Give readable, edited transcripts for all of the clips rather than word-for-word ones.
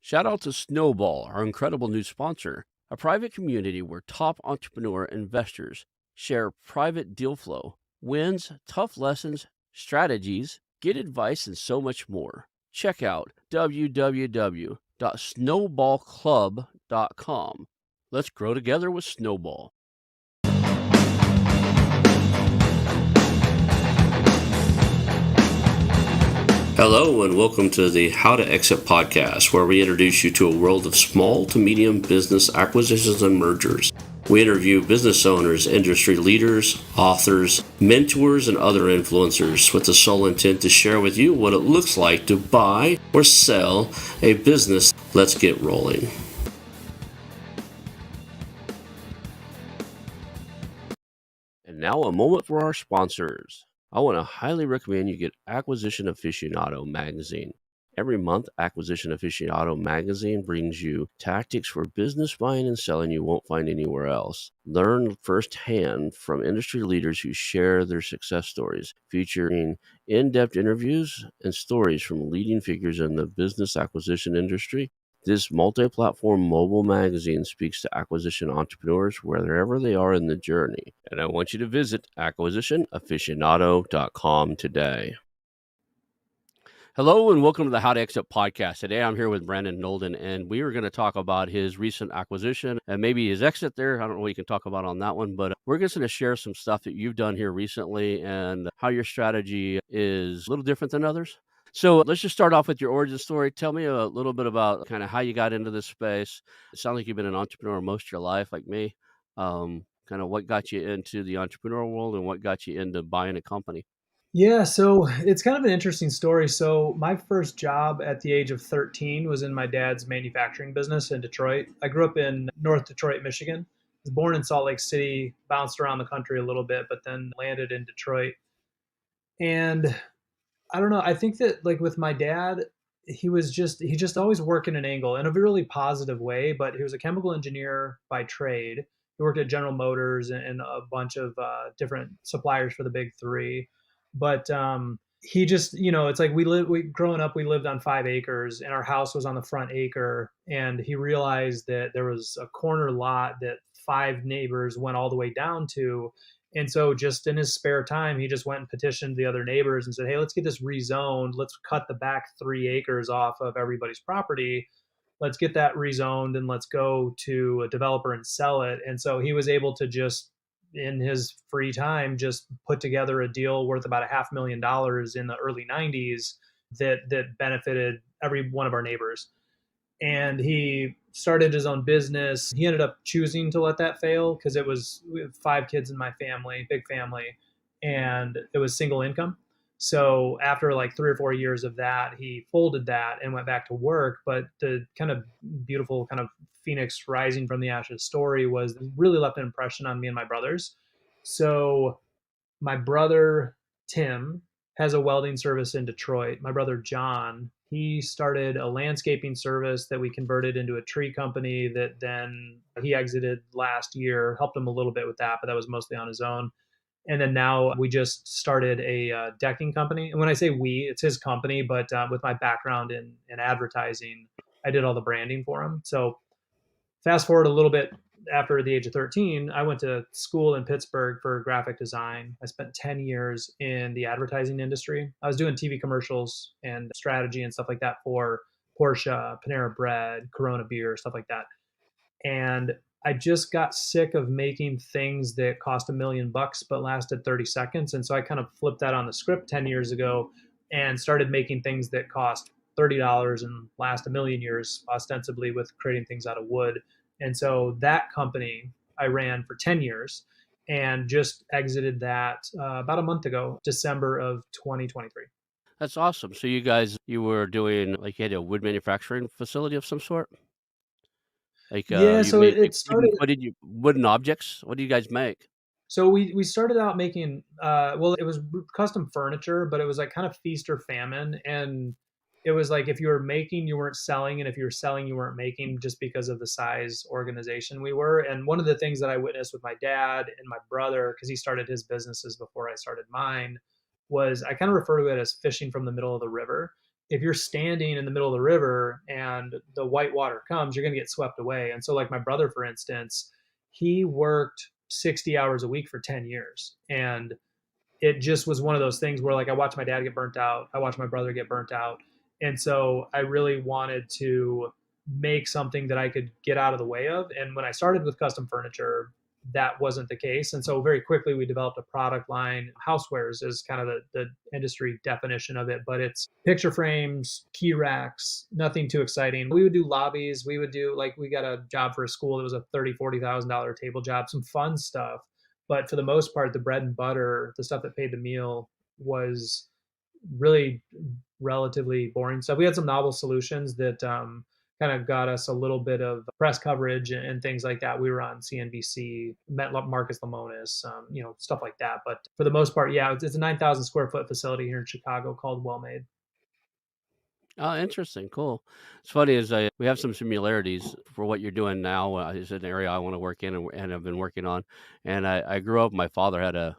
Shout out to Snowball, our incredible new sponsor, a private community where top entrepreneur investors share private deal flow, wins, tough lessons, strategies, get advice, and so much more. Check out www.snowballclub.com. Let's grow together with Snowball. Hello, and welcome to the How2Exit Podcast, where we introduce you to a world of small to medium business acquisitions and mergers. We interview business owners, industry leaders, authors, mentors, and other influencers with the sole intent to share with you what it looks like to buy or sell a business. Let's get rolling. And now a moment for our sponsors. I want to highly recommend you get Acquisition Aficionado magazine. Every month, Acquisition Aficionado magazine brings you tactics for business buying and selling you won't find anywhere else. Learn firsthand from industry leaders who share their success stories, featuring in-depth interviews and stories from leading figures in the business acquisition industry. This multi-platform mobile magazine speaks to acquisition entrepreneurs wherever they are in the journey. And I want you to visit acquisitionaficionado.com today. Hello and welcome to the How2Exit Podcast. Today I'm here with Brandon Knowlden, and we are going to talk about his recent acquisition and maybe his exit there. I don't know what you can talk about on that one, but we're just going to share some stuff that you've done here recently and how your strategy is a little different than others. So let's just start off with your origin story. Tell me a little bit about kind of how you got into this space. It sounds like you've been an entrepreneur most of your life, like me. Kind of what got you into the entrepreneurial world and what got you into buying a company. Yeah, so it's kind of an interesting story. So my first job at the age of 13 was in my dad's manufacturing business in Detroit. I grew up in North Detroit, Michigan. I was born in Salt Lake City, bounced around the country a little bit, but then landed in Detroit. And I don't know, I think that like with my dad, he just always worked in an angle in a really positive way, but he was a chemical engineer by trade. He worked at General Motors and a bunch of different suppliers for the big three. But he just, it's like growing up, we lived on 5 acres and our house was on the front acre. And he realized that there was a corner lot that 5 neighbors went all the way down to. And so just in his spare time, he just went and petitioned the other neighbors and said, hey, let's get this rezoned. Let's cut the back 3 acres off of everybody's property. Let's get that rezoned and let's go to a developer and sell it. And so he was able to just, in his free time, just put together a deal worth about $500,000 in the early 90s that benefited every one of our neighbors. And he started his own business. He ended up choosing to let that fail because we have 5 kids in my family, big family, and it was single income. So after like 3 or 4 years of that, he folded that and went back to work. But the kind of beautiful kind of phoenix rising from the ashes story was really left an impression on me and my brothers. So my brother Tim has a welding service in Detroit. My brother John, he started a landscaping service that we converted into a tree company that then he exited last year. Helped him a little bit with that, but that was mostly on his own. And then now we just started a decking company. And when I say we, it's his company, but with my background in advertising, I did all the branding for him. So fast forward a little bit, after the age of 13, I went to school in Pittsburgh for graphic design. I spent 10 years in the advertising industry. I was doing TV commercials and strategy and stuff like that for Porsche, Panera Bread, Corona beer, stuff like that. And I just got sick of making things that cost $1 million but lasted 30 seconds. And so I kind of flipped that on the script 10 years ago and started making things that cost $30 and last a million years, ostensibly with creating things out of wood. And so that company I ran for 10 years and just exited that about a month ago, December of 2023. That's awesome. So you were doing, like, you had a wood manufacturing facility of some sort? Like, Yeah, you so made, like, it started. wooden objects? What do you guys make? So we started out making well, it was custom furniture, but it was like kind of feast or famine. And it was like if you were making, you weren't selling, and if you were selling, you weren't making, just because of the size organization we were. And one of the things that I witnessed with my dad and my brother, because he started his businesses before I started mine, was I kind of refer to it as fishing from the middle of the river. if you're standing in the middle of the river and the white water comes, you're going to get swept away. And so, like my brother, for instance, he worked 60 hours a week for 10 years. And it just was one of those things where, like, I watched my dad get burnt out. I watched my brother get burnt out. And so I really wanted to make something that I could get out of the way of. And when I started with custom furniture, that wasn't the case. And so very quickly we developed a product line. Housewares is kind of the industry definition of it, but it's picture frames, key racks, nothing too exciting. We would do lobbies. We would do, like, we got a job for a school. It was a $30,000, $40,000 table job, some fun stuff. But for the most part, the bread and butter, the stuff that paid the meal, was really relatively boring stuff. We had some novel solutions that kind of got us a little bit of press coverage and things like that. We were on CNBC, met Marcus Lemonis, stuff like that. But for the most part, yeah, it's a 9,000 square foot facility here in Chicago called Well Made. Oh, interesting. Cool. It's funny is we have some similarities for what you're doing now. Is an area I want to work in and have been working on. And I grew up. My father had a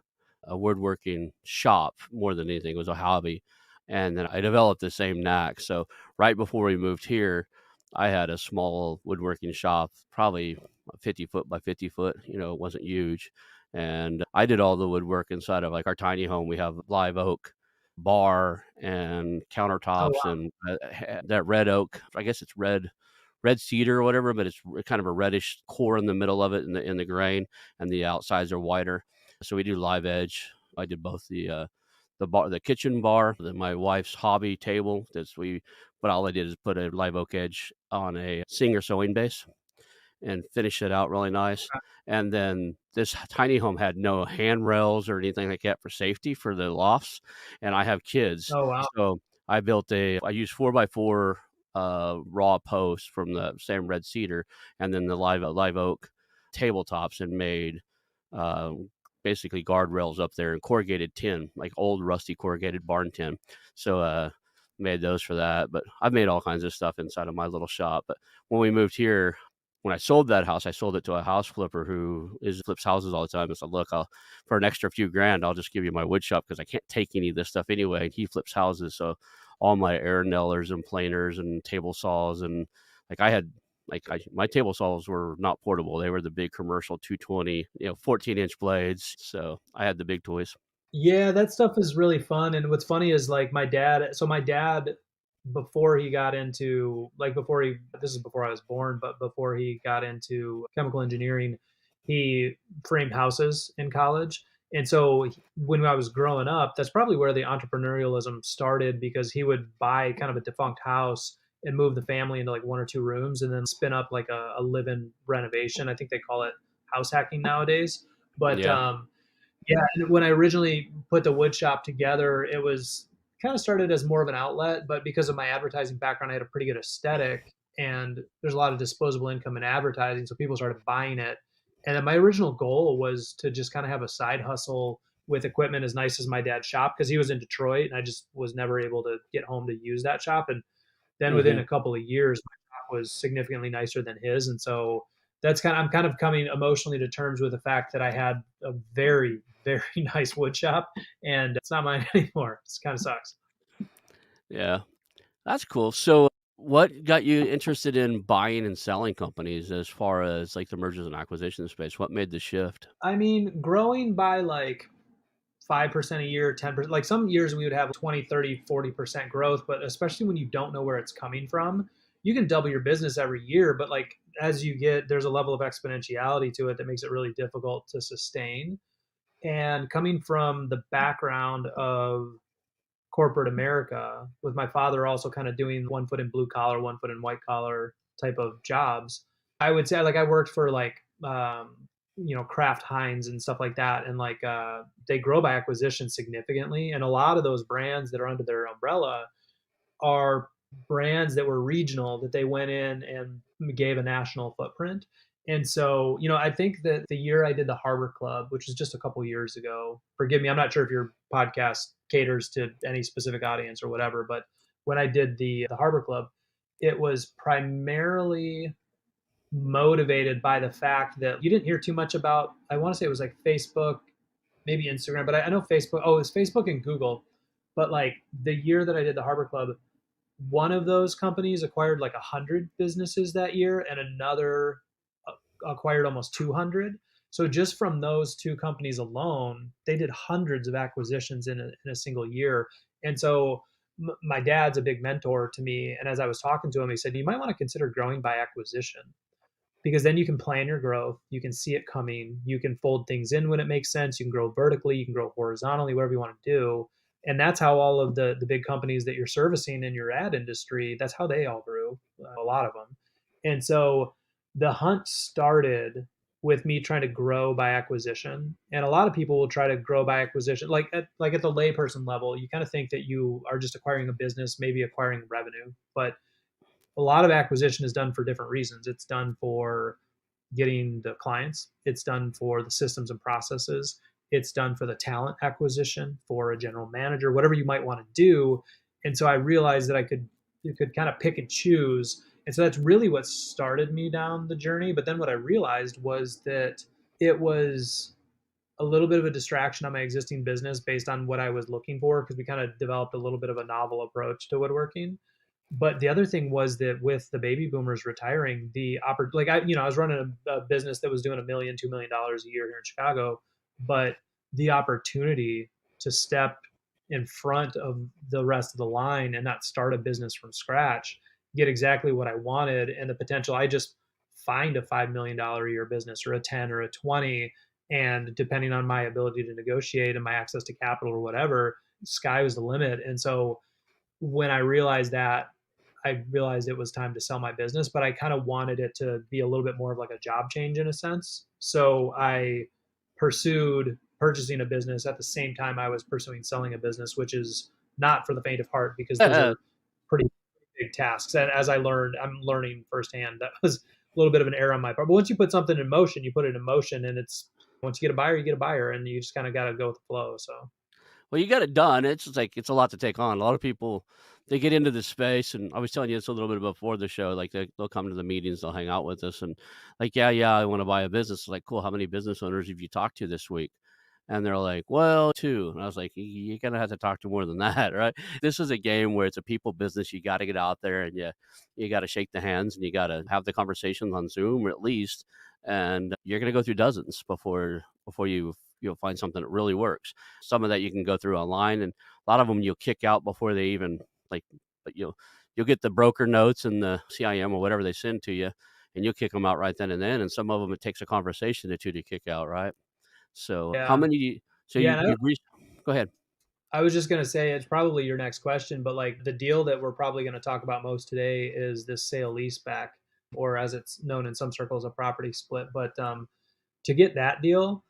woodworking shop more than anything. It was a hobby, and then I developed the same knack. So right before we moved here, I had a small woodworking shop, probably 50 foot by 50 foot. It wasn't huge, and I did all the woodwork inside of like our tiny home. We have live oak bar and Oh, countertops wow. and that red oak. I guess it's red cedar or whatever, but it's kind of a reddish core in the middle of it in the grain, and the outsides are whiter. So we do live edge. I did both the bar, the kitchen bar, then my wife's hobby table. But all I did is put a live oak edge on a Singer sewing base and finish it out really nice. And then this tiny home had no handrails or anything like that for safety for the lofts. And I have kids, Oh, wow. so I used 4x4 raw posts from the same red cedar, and then the live oak tabletops, and made uh, basically guardrails up there and corrugated tin, like old rusty corrugated barn tin. So made those for that. But I've made all kinds of stuff inside of my little shop. But when we moved here, when I sold that house, I sold it to a house flipper who flips houses all the time. I said, look, for an extra few grand, I'll just give you my wood shop because I can't take any of this stuff anyway. And he flips houses. So all my air nailers and planers and table saws, and like my table saws were not portable. They were the big commercial 220, 14-inch blades. So I had the big toys. Yeah, that stuff is really fun. And what's funny is, like, my dad, before he got into, this is before I was born, but before he got into chemical engineering, he framed houses in college. And so when I was growing up, that's probably where the entrepreneurialism started, because he would buy kind of a defunct house and move the family into like one or two rooms and then spin up like a live-in renovation. I think they call it house hacking nowadays. But Yeah. yeah, and when I originally put the wood shop together, it was kind of started as more of an outlet, but because of my advertising background, I had a pretty good aesthetic, and there's a lot of disposable income in advertising, so people started buying it. And then my original goal was to just kind of have a side hustle with equipment as nice as my dad's shop, because he was in Detroit and I just was never able to get home to use that shop. And then within Hmm. a couple of years, my shop was significantly nicer than his, and so I'm kind of coming emotionally to terms with the fact that I had a very, very nice wood shop, and it's not mine anymore. It kind of sucks. Yeah. That's cool. So, what got you interested in buying and selling companies as far as like the mergers and acquisition space? What made the shift? I mean, growing by like 5% a year, 10%, like some years we would have 20, 30, 40% growth, but especially when you don't know where it's coming from, you can double your business every year. But like as you get, there's a level of exponentiality to it that makes it really difficult to sustain. And coming from the background of corporate America, with my father also kind of doing one foot in blue collar, one foot in white collar type of jobs, I would say, like, I worked for like Kraft Heinz and stuff like that, and like they grow by acquisition significantly, and a lot of those brands that are under their umbrella are brands that were regional that they went in and gave a national footprint. And so, I think that the year I did the Harbor Club, which was just a couple years ago, forgive me, I'm not sure if your podcast caters to any specific audience or whatever, but when I did the Harbor Club, it was primarily motivated by the fact that you didn't hear too much about, I want to say it was like Facebook, maybe Instagram, but I know Facebook, oh, it was Facebook and Google. But like the year that I did the Harbor Club, one of those companies acquired like 100 businesses that year, and another acquired almost 200. So just from those two companies alone, they did hundreds of acquisitions in a single year. And so my dad's a big mentor to me. And as I was talking to him, he said, you might want to consider growing by acquisition, because then you can plan your growth, you can see it coming, you can fold things in when it makes sense, you can grow vertically, you can grow horizontally, whatever you want to do. And that's how all of the big companies that you're servicing in your ad industry, that's how they all grew, a lot of them. And so the hunt started with me trying to grow by acquisition. And a lot of people will try to grow by acquisition, like at the layperson level. You kind of think that you are just acquiring a business, maybe acquiring revenue, but a lot of acquisition is done for different reasons. It's done for getting the clients, it's done for the systems and processes, it's done for the talent acquisition, for a general manager, whatever you might want to do. And so I realized that you could kind of pick and choose. And so that's really what started me down the journey. But then what I realized was that it was a little bit of a distraction on my existing business based on what I was looking for, because we kind of developed a little bit of a novel approach to woodworking. But the other thing was that with the baby boomers retiring, I was running a business that was doing $1 million, $2 million a year here in Chicago, but the opportunity to step in front of the rest of the line and not start a business from scratch, get exactly what I wanted, and the potential, I just find a $5 million a year business or a 10 or a 20, and depending on my ability to negotiate and my access to capital or whatever, sky was the limit. And so when I realized that, I realized it was time to sell my business, but I kind of wanted it to be a little bit more of like a job change in a sense. So I pursued purchasing a business at the same time I was pursuing selling a business, which is not for the faint of heart, because those are pretty big tasks. And as I'm learning firsthand, that was a little bit of an error on my part. But once you put something in motion, you put it in motion, and it's once you get a buyer, you get a buyer, and you just kind of got to go with the flow. So Well, you got it done. It's just like it's a lot to take on. A lot of people, they get into this space, and I was telling you this a little bit before the show. Like they'll come to the meetings, they'll hang out with us, and like, yeah, I want to buy a business. Like, cool. How many business owners have you talked to this week? And they're like, well, two. And I was like, you're gonna have to talk to more than that, right? This is a game where it's a people business. You got to get out there, and you got to shake the hands, and you got to have the conversations on Zoom or at least, and you're gonna go through dozens before you'll find something that really works. Some of that you can go through online, and a lot of them you'll kick out before they even like. But you'll get the broker notes and the CIM or whatever they send to you, and you'll kick them out right then and then. And some of them it takes a conversation or two to kick out, right? So how yeah, many? So yeah. And you've reached. Go ahead. I was just going to say it's probably your next question, but like the deal that we're probably going to talk about most today is this sale leaseback, or as it's known in some circles, a property split. But to get that deal,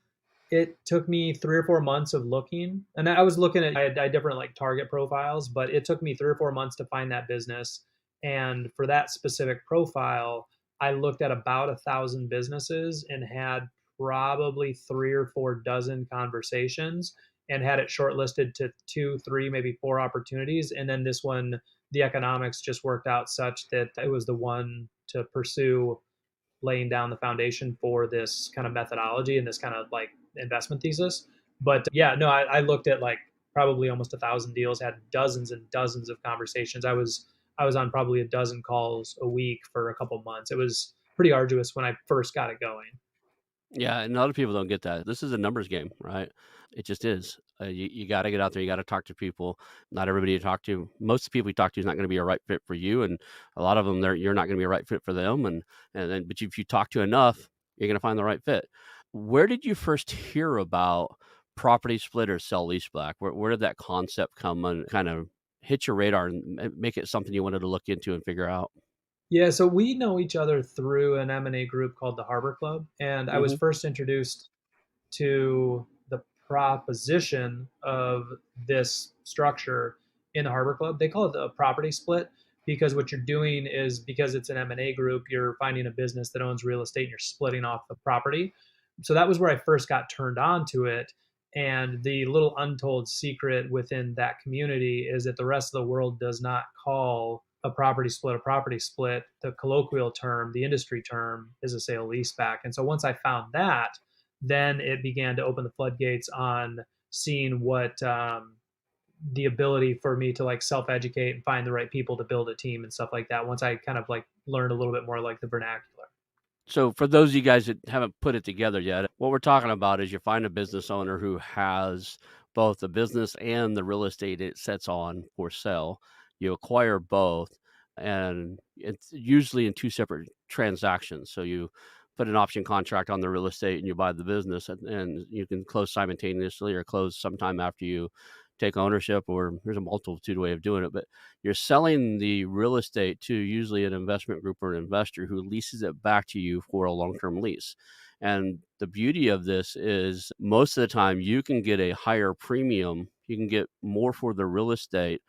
it took me 3 or 4 months of looking, and I was looking at, I had different like target profiles, but it took me 3 or 4 months to find that business. And for that specific profile, I looked at about 1,000 businesses and had probably 3 or 4 dozen conversations, and had it shortlisted to two, three, maybe four opportunities. And then this one, the economics just worked out such that it was the one to pursue, laying down the foundation for this kind of methodology and this kind of like investment thesis. But yeah, no, I looked at like probably almost 1,000 deals, had dozens and dozens of conversations. I was on probably a dozen calls a week for a couple months. It was pretty arduous when I first got it going. Yeah, and a lot of people don't get that. This is a numbers game, right? It just is. You got to get out there. You got to talk to people. Not everybody you talk to, most of the people you talk to is not going to be a right fit for you, and a lot of them, you're not going to be a right fit for them. And then, but if you talk to enough, you're going to find the right fit. Where did you first hear about property split or sell leaseback? Where did that concept come and kind of hit your radar and make it something you wanted to look into and figure out? Yeah, so we know each other through an M&A group called the Harbor Club, and I was Hmm. first introduced to the proposition of this structure in the Harbor Club. They call it a property split, because what you're doing is, because it's an M&A group, you're finding a business that owns real estate and you're splitting off the property. So that was where I first got turned on to it. And the little untold secret within that community is that the rest of the world does not call a property split a property split. The colloquial term, the industry term, is a sale leaseback. And so once I found that, then it began to open the floodgates on seeing what the ability for me to like self-educate and find the right people to build a team and stuff like that once I kind of like learned a little bit more like the vernacular. So for those of you guys that haven't put it together yet, what we're talking about is you find a business owner who has both the business and the real estate it sets on for sale. You acquire both, and it's usually in two separate transactions. So you put an option contract on the real estate and you buy the business, and you can close simultaneously or close sometime after you take ownership, or there's a multitude way of doing it. But you're selling the real estate to usually an investment group or an investor who leases it back to you for a long-term lease. And the beauty of this is most of the time you can get a higher premium. You can get more for the real estate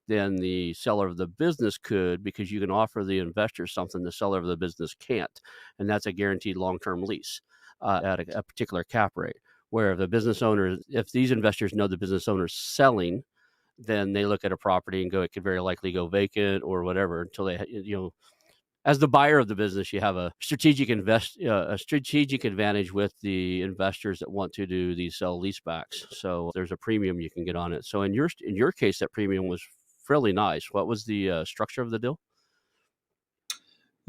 than the seller of the business could, because you can offer the investor something the seller of the business can't. And that's a guaranteed long-term lease at a particular cap rate. Where the business owner, if these investors know the business owner's selling, then they look at a property and go, it could very likely go vacant or whatever until they, as the buyer of the business, you have a strategic advantage with the investors that want to do these sell leasebacks. So there's a premium you can get on it. So in your case, that premium was fairly nice. What was the structure of the deal?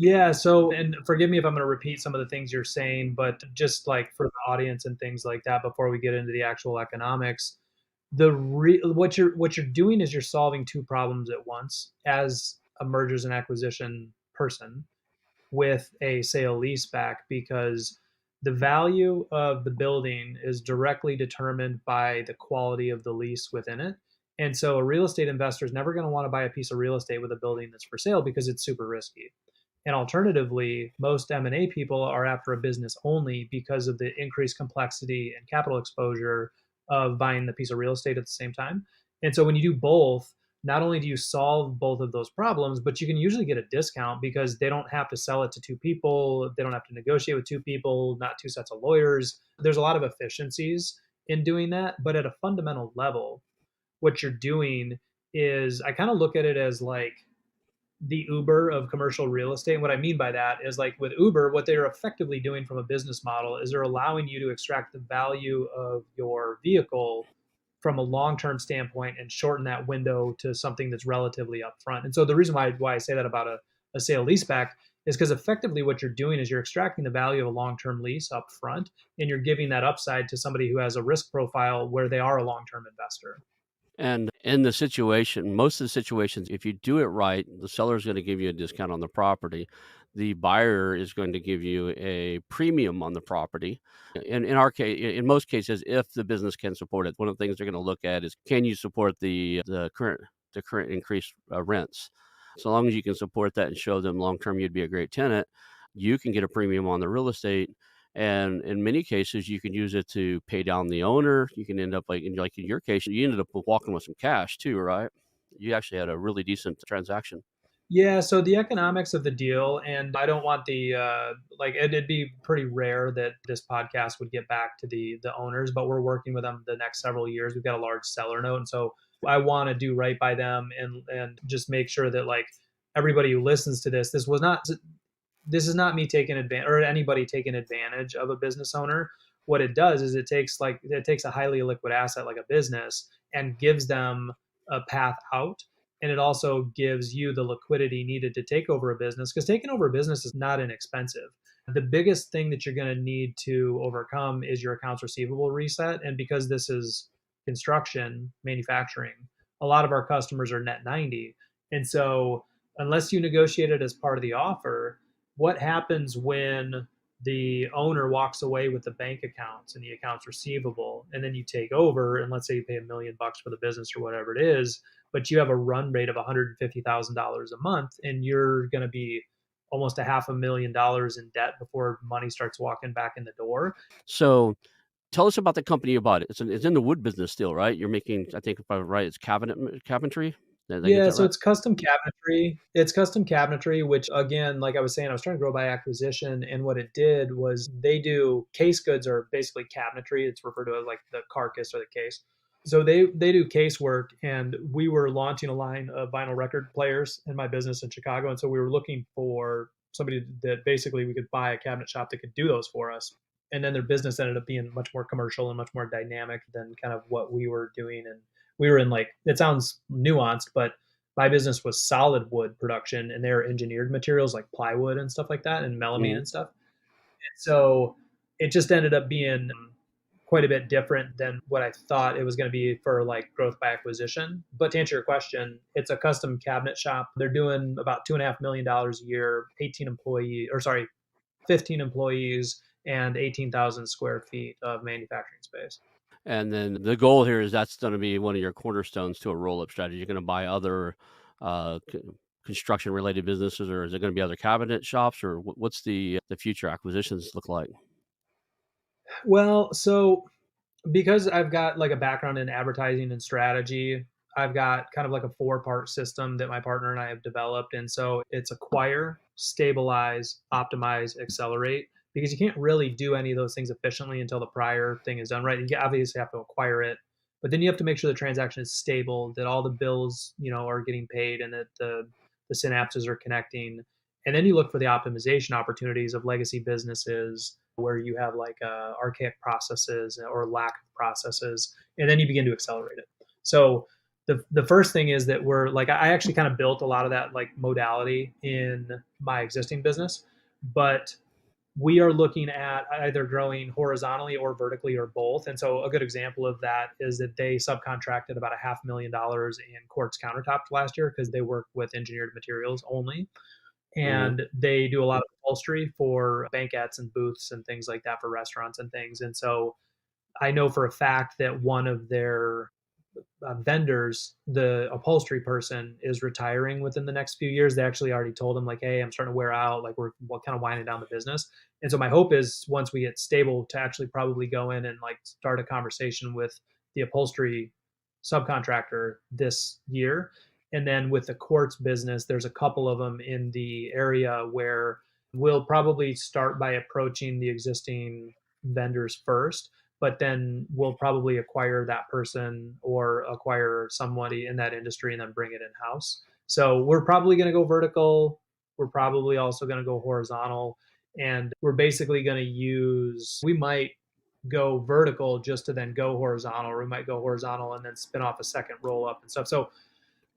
Yeah, so and forgive me if I'm going to repeat some of the things you're saying, but just like for the audience and things like that before we get into the actual economics, what you're doing is you're solving two problems at once as a mergers and acquisition person with a sale leaseback, because the value of the building is directly determined by the quality of the lease within it. And so a real estate investor is never going to want to buy a piece of real estate with a building that's for sale because it's super risky. And alternatively, most M&A people are after a business only because of the increased complexity and capital exposure of buying the piece of real estate at the same time. And so when you do both, not only do you solve both of those problems, but you can usually get a discount because they don't have to sell it to two people. They don't have to negotiate with two people, not two sets of lawyers. There's a lot of efficiencies in doing that. But at a fundamental level, what you're doing is I kind of look at it as like the Uber of commercial real estate. And what I mean by that is like with Uber, what they're effectively doing from a business model is they're allowing you to extract the value of your vehicle from a long-term standpoint and shorten that window to something that's relatively upfront. And so the reason why I say that about a sale leaseback is because effectively what you're doing is you're extracting the value of a long-term lease up front, and you're giving that upside to somebody who has a risk profile where they are a long-term investor. And in the situation, most of the situations, if you do it right, the seller is going to give you a discount on the property. The buyer is going to give you a premium on the property. In our case, in most cases, if the business can support it, one of the things they're going to look at is, can you support the current increased rents? So long as you can support that and show them long term you'd be a great tenant, you can get a premium on the real estate. And in many cases, you can use it to pay down the owner. You can end up like in your case, you ended up walking with some cash too, right? You actually had a really decent transaction. Yeah, so the economics of the deal, and I don't want the like it'd be pretty rare that this podcast would get back to the owners, but we're working with them the next several years. We've got a large seller note, and so I want to do right by them and just make sure that like everybody who listens to this is not me taking advantage or anybody taking advantage of a business owner. What it does is it takes a highly liquid asset like a business and gives them a path out, and it also gives you the liquidity needed to take over a business, because taking over a business is not inexpensive. The biggest thing that you're going to need to overcome is your accounts receivable reset. And because this is construction, manufacturing, a lot of our customers are net 90. And so, unless you negotiate it as part of the offer, what happens when the owner walks away with the bank accounts and the accounts receivable, and then you take over, and let's say you pay $1 million for the business or whatever it is, but you have a run rate of $150,000 a month, and you're going to be almost a $500,000 in debt before money starts walking back in the door. So tell us about the company you bought. It's in the wood business still, right? You're making, I think if I'm right, it's cabinetry. Did I get Yeah, that so right? it's custom cabinetry. It's custom cabinetry, which again, like I was saying, I was trying to grow by acquisition. And what it did was they do case goods, are basically cabinetry. It's referred to as like the carcass or the case. So they do case work, and we were launching a line of vinyl record players in my business in Chicago. And so we were looking for somebody that basically we could buy a cabinet shop that could do those for us. And then their business ended up being much more commercial and much more dynamic than kind of what we were doing. And we were in like, it sounds nuanced, but my business was solid wood production and they're engineered materials like plywood and stuff like that and melamine Mhm. and stuff. And so it just ended up being quite a bit different than what I thought it was going to be for like growth by acquisition. But to answer your question, it's a custom cabinet shop. They're doing about $2.5 million a year, 15 employees and 18,000 square feet of manufacturing space. And then the goal here is that's gonna be one of your cornerstones to a roll-up strategy. You're gonna buy other, c construction-related businesses, or is it gonna be other cabinet shops, or what's the future acquisitions look like? Well, so because I've got like a background in advertising and strategy, I've got kind of like a four-part system that my partner and I have developed. And so it's acquire, stabilize, optimize, accelerate, because you can't really do any of those things efficiently until the prior thing is done, right? You obviously have to acquire it, but then you have to make sure the transaction is stable, that all the bills, are getting paid and that the synapses are connecting. And then you look for the optimization opportunities of legacy businesses where you have like archaic processes or lack of processes, and then you begin to accelerate it. So the first thing is that we're like, I actually kind of built a lot of that like modality in my existing business, but we are looking at either growing horizontally or vertically or both. And so a good example of that is that they subcontracted about $500,000 in quartz countertops last year because they work with engineered materials only, Mhm. and they do a lot of upholstery for banquettes and booths and things like that for restaurants and things. And so I know for a fact that one of their vendors, the upholstery person, is retiring within the next few years. They actually already told him like, "Hey, I'm starting to wear out. Like we're kind of winding down the business." And so my hope is once we get stable to actually probably go in and like start a conversation with the upholstery subcontractor this year. And then with the quartz business, there's a couple of them in the area where we'll probably start by approaching the existing vendors first, but then we'll probably acquire that person or acquire somebody in that industry and then bring it in house. So we're probably going to go vertical. We're probably also going to go horizontal. And we're basically going to we might go vertical just to then go horizontal, or we might go horizontal and then spin off a second roll up and stuff. So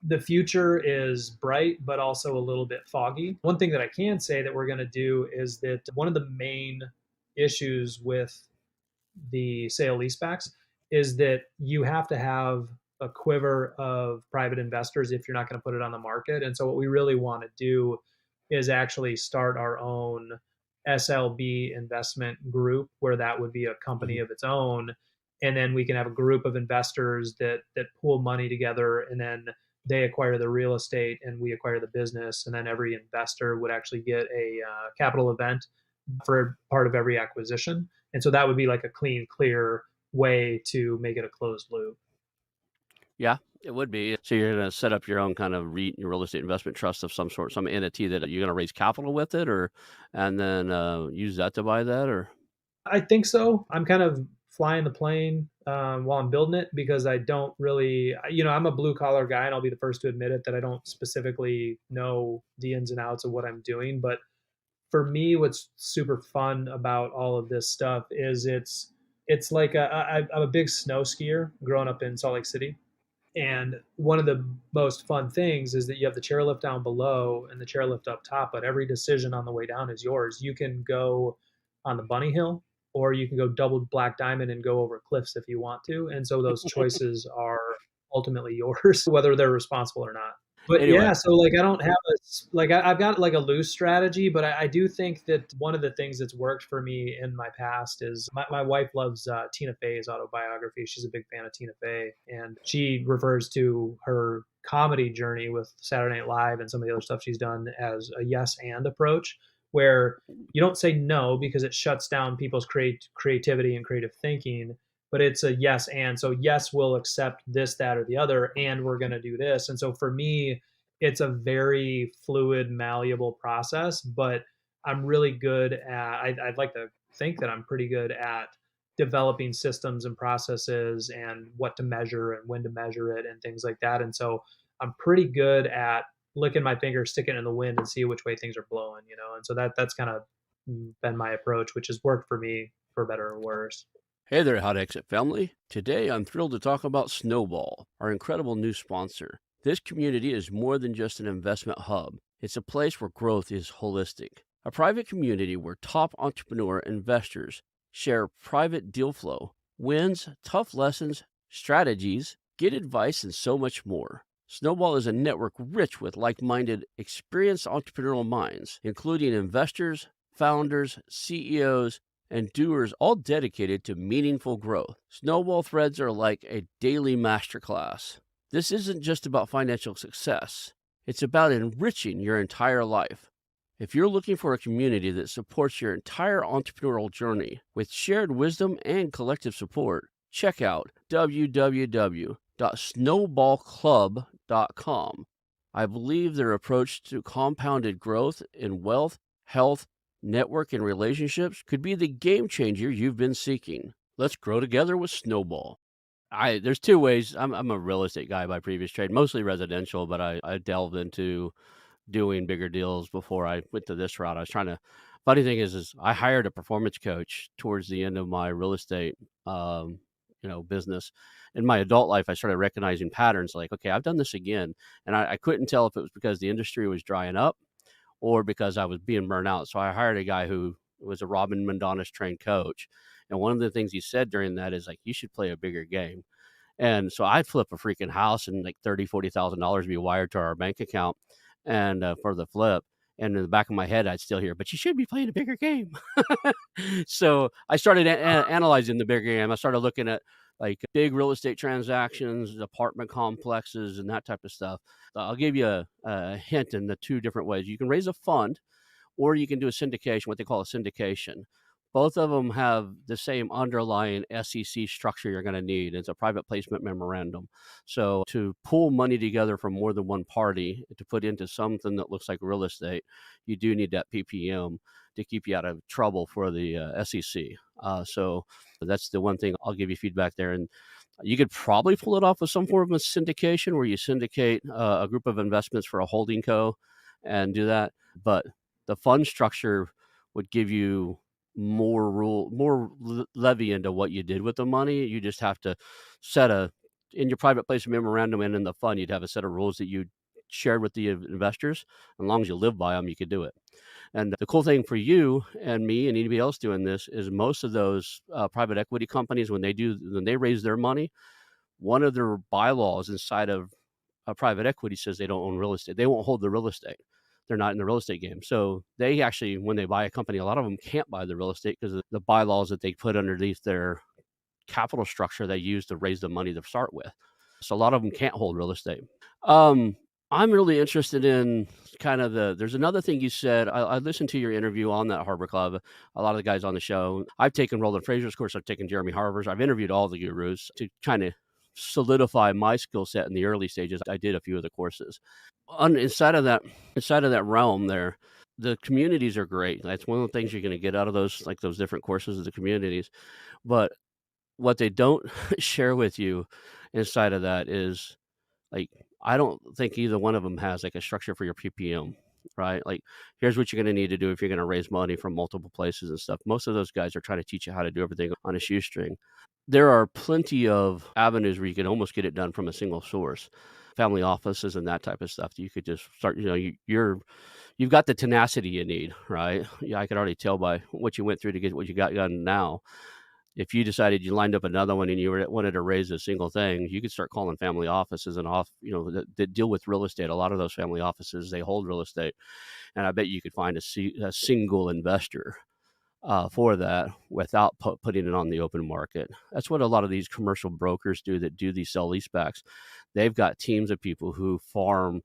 the future is bright, but also a little bit foggy. One thing that I can say that we're going to do is that one of the main issues with the sale leasebacks is that you have to have a quiver of private investors if you're not going to put it on the market. And so what we really want to do is actually start our own SLB investment group where that would be a company Mhm. of its own, and then we can have a group of investors that pool money together, and then they acquire the real estate and we acquire the business, and then every investor would actually get a capital event for part of every acquisition. And so that would be like a clean, clear way to make it a closed loop. Yeah, it would be. So you're gonna set up your own kind of REIT, your real estate investment trust of some sort, some entity that you're gonna raise capital with it, or and then use that to buy that, or I think so. I'm kind of flying the plane while I'm building it because I don't really, I'm a blue collar guy and I'll be the first to admit it that I don't specifically know the ins and outs of what I'm doing. But for me, what's super fun about all of this stuff is it's like I'm a big snow skier growing up in Salt Lake City. And one of the most fun things is that you have the chairlift down below and the chairlift up top, but every decision on the way down is yours. You can go on the bunny hill or you can go double black diamond and go over cliffs if you want to. And so those choices are ultimately yours, whether they're responsible or not. But anyway. yeah, so like I don't have I've got like a loose strategy, but I do think that one of the things that's worked for me in my past is my wife loves Tina Fey's autobiography. She's a big fan of Tina Fey, and she refers to her comedy journey with Saturday Night Live and some of the other stuff she's done as a yes and approach, where you don't say no because it shuts down people's creativity and creative thinking, but it's a yes and. So yes, we'll accept this, that, or the other, and we're going to do this. And so for me, it's a very fluid, malleable process, but I'm really good at, I'd like to think that I'm pretty good at developing systems and processes and what to measure and when to measure it and things like that. And so I'm pretty good at licking my finger, sticking it in the wind and see which way things are blowing. And so that's kind of been my approach, which has worked for me for better or worse. Hey there, How2Exit family. Today I'm thrilled to talk about Snowball, our incredible new sponsor. This community is more than just an investment hub. It's a place where growth is holistic. A private community where top entrepreneur investors share private deal flow, wins, tough lessons, strategies, get advice, and so much more. Snowball is a network rich with like minded, experienced entrepreneurial minds, including investors, founders, CEOs, and doers, all dedicated to meaningful growth. Snowball threads are like a daily masterclass. This isn't just about financial success, it's about enriching your entire life. If you're looking for a community that supports your entire entrepreneurial journey with shared wisdom and collective support, check out www.snowballclub.com. I believe their approach to compounded growth in wealth, health, network, and relationships could be the game changer you've been seeking. Let's grow together with Snowball. There's two ways. I'm a real estate guy by previous trade, mostly residential, but I delved into doing bigger deals before I went to this route. I was trying to. Funny thing is I hired a performance coach towards the end of my real estate, business. In my adult life, I started recognizing patterns. Like, okay, I've done this again, and I couldn't tell if it was because the industry was drying up or because I was being burnt out. So I hired a guy who was a Robin Mondanis trained coach. And one of the things he said during that is like, you should play a bigger game. And so I'd flip a freaking house and like $40,000 be wired to our bank account and for the flip. And in the back of my head, I'd still hear, but you should be playing a bigger game. So I started analyzing the bigger game. I started looking at like big real estate transactions, apartment complexes, and that type of stuff. I'll give you a hint in the two different ways. You can raise a fund or you can do a syndication, what they call a syndication. Both of them have the same underlying SEC structure you're going to need. It's a private placement memorandum. So to pull money together from more than one party to put into something that looks like real estate, you do need that PPM to keep you out of trouble for the SEC. So that's the one thing I'll give you feedback there. And you could probably pull it off with some form of syndication where you syndicate a group of investments for a holding co and do that. But the fund structure would give you more levy into what you did with the money. You just have to set in your private placement memorandum and in the fund, you'd have a set of rules that you shared with the investors. As long as you live by them, you could do it. And the cool thing for you and me and anybody else doing this is most of those private equity companies, when they raise their money, one of their bylaws inside of private equity says they don't own real estate. They won't hold the real estate. They're not in the real estate game. So they actually, when they buy a company, a lot of them can't buy the real estate because of the bylaws that they put underneath their capital structure they use to raise the money to start with. So a lot of them can't hold real estate. I'm really interested in there's another thing you said. I listened to your interview on that Harbor Club. A lot of the guys on the show, I've taken Roland Fraser's course. I've taken Jeremy Harber's. I've interviewed all the gurus to kind of solidify my skill set in the early stages. I did a few of the courses. Inside of that realm there, the communities are great. That's one of the things you're going to get out of those different courses of the communities. But what they don't share with you inside of that is like, I don't think either one of them has like a structure for your PPM, right? Like, here's what you're going to need to do if you're going to raise money from multiple places and stuff. Most of those guys are trying to teach you how to do everything on a shoestring. There are plenty of avenues where you can almost get it done from a single source, family offices and that type of stuff. You could just start, you've got the tenacity you need, right? Yeah, I could already tell by what you went through to get what you got done now. If you decided you lined up another one and you wanted to raise a single thing, you could start calling family offices and that deal with real estate. A lot of those family offices, they hold real estate. And I bet you could find a single investor for that without putting it on the open market. That's what a lot of these commercial brokers do that do these sell leasebacks. They've got teams of people who farm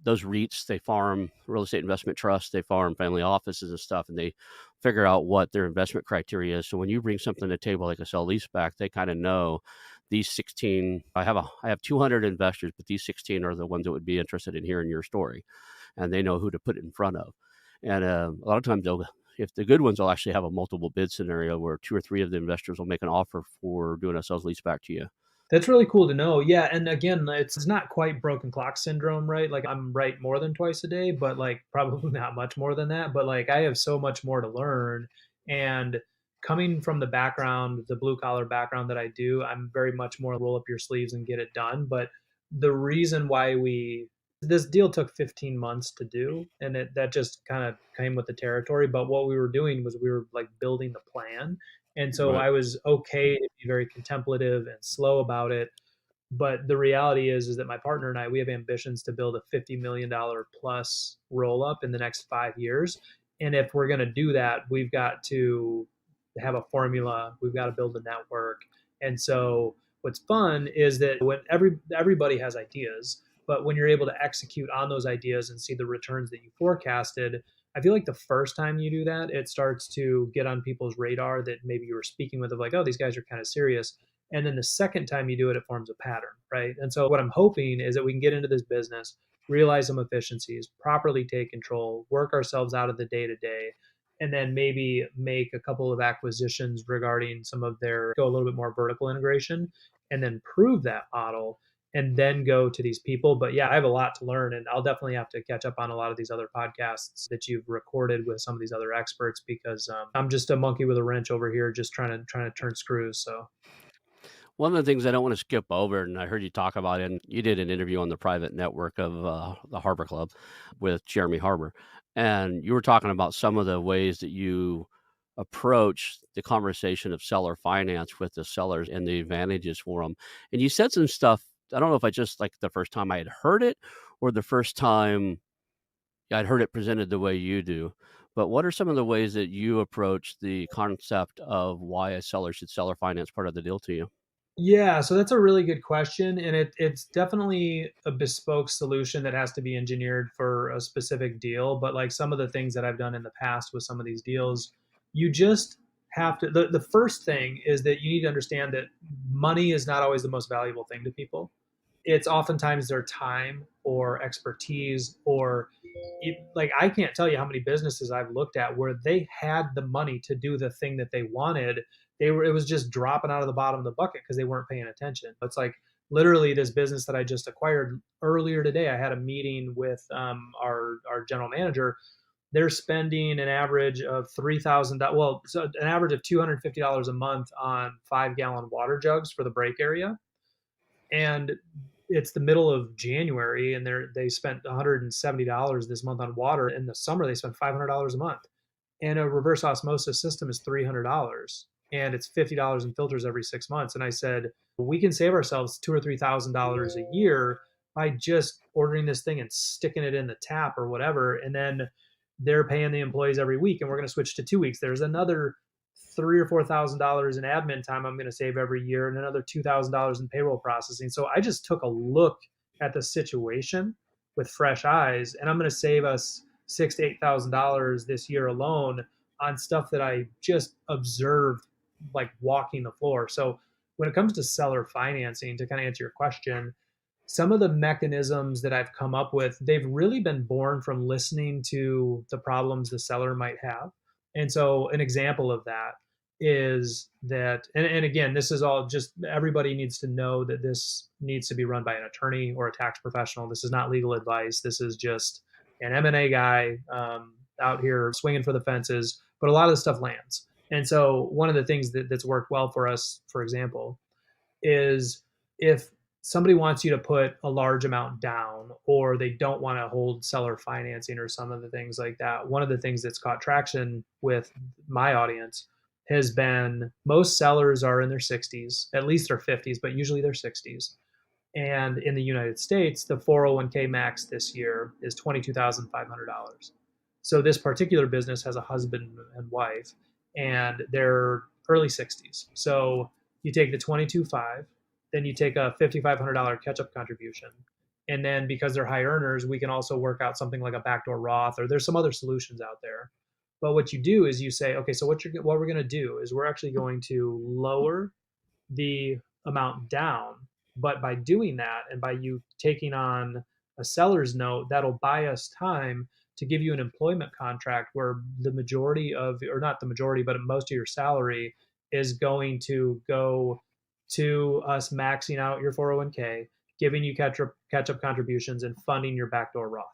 those REITs, they farm real estate investment trusts, they farm family offices and stuff, and they figure out what their investment criteria is. So when you bring something to the table like a sell leaseback, they kind of know these 16, I have 200 investors, but these 16 are the ones that would be interested in hearing your story, and they know who to put it in front of. And a lot of times if the good ones will actually have a multiple bid scenario where 2 or 3 of the investors will make an offer for doing a sales leaseback to you. That's really cool to know. Yeah, and again, it's not quite broken clock syndrome, right? Like I'm right more than twice a day, but like probably not much more than that. But like I have so much more to learn, and coming from the background, the blue collar background that I do, I'm very much more roll up your sleeves and get it done. But the reason why this deal took 15 months to do, and that just kind of came with the territory. But what we were doing was we were like building the plan. And so Right. I was okay to be very contemplative and slow about it. But the reality is that my partner and I, we have ambitions to build a $50 million plus roll up in the next 5 years. And if we're going to do that, we've got to have a formula. We've got to build a network. And so what's fun is that when everybody has ideas, but when you're able to execute on those ideas and see the returns that you forecasted, I feel like the first time you do that, it starts to get on people's radar that maybe you were speaking with of like, oh, these guys are kind of serious. And then the second time you do it, it forms a pattern, right? And so what I'm hoping is that we can get into this business, realize some efficiencies, properly take control, work ourselves out of the day to day, and then maybe make a couple of acquisitions regarding some of their, go a little bit more vertical integration, and then prove that model and then go to these people. But yeah, I have a lot to learn, and I'll definitely have to catch up on a lot of these other podcasts that you've recorded with some of these other experts because I'm just a monkey with a wrench over here, just trying to turn screws. So One of the things I don't want to skip over, and I heard you talk about it, and you did an interview on the private network of the Harbor Club with Jeremy Harbor, and you were talking about some of the ways that you approach the conversation of seller finance with the sellers and the advantages for them. And you said some stuff. I don't know if I just like the first time I had heard it or the first time I'd heard it presented the way you do. But what are some of the ways that you approach the concept of why a seller should seller finance part of the deal to you? yeah, so that's a really good question, and it's definitely a bespoke solution that has to be engineered for a specific deal. But like some of the things that I've done in the past with some of these deals, you just have to. The first thing is that you need to understand that money is not always the most valuable thing to people. It's oftentimes their time or expertise or like I can't tell you how many businesses I've looked at where they had the money to do the thing that they wanted. It was just dropping out of the bottom of the bucket because they weren't paying attention. It's like literally this business that I just acquired earlier today. I had a meeting with our general manager. They're spending an average of $3,000. Well, so an average of $250 a month on 5 gallon water jugs for the break area, and it's the middle of January, and they spent $170 this month on water. In the summer, they spent $500 a month, and a reverse osmosis system is $300, and it's $50 in filters every 6 months. And I said, we can save ourselves $2,000 or $3,000 a year by just ordering this thing and sticking it in the tap or whatever, and then they're paying the employees every week, and we're going to switch to 2 weeks. There's another $3,000 or $4,000 in admin time I'm going to save every year, and another $2,000 in payroll processing. So I just took a look at the situation with fresh eyes, and I'm going to save us $6,000 to $8,000 this year alone on stuff that I just observed, like walking the floor. So when it comes to seller financing, to kind of answer your question, some of the mechanisms that I've come up with, they've really been born from listening to the problems the seller might have. And so an example of that is that, and again, this is all just everybody needs to know that this needs to be run by an attorney or a tax professional. This is not legal advice. This is just an M&A guy out here swinging for the fences, but a lot of the stuff lands. And so one of the things that's worked well for us, for example, is if somebody wants you to put a large amount down or they don't want to hold seller financing or some of the things like that, one of the things that's caught traction with my audience has been most sellers are in their 60s, at least their 50s, but usually their 60s. And in the United States, the 401k max this year is $22,500. So this particular business has a husband and wife, and they're early 60s. So you take the 22.5, then you take a $5,500 catch-up contribution, and then because they're high earners, we can also work out something like a backdoor Roth, or there's some other solutions out there. But what you do is you say, okay, so what we're going to do is we're actually going to lower the amount down. But by doing that, and by you taking on a seller's note, that'll buy us time to give you an employment contract where the majority of, or not the majority, but most of your salary is going to go to us maxing out your 401k, giving you catch up contributions, and funding your backdoor Roth.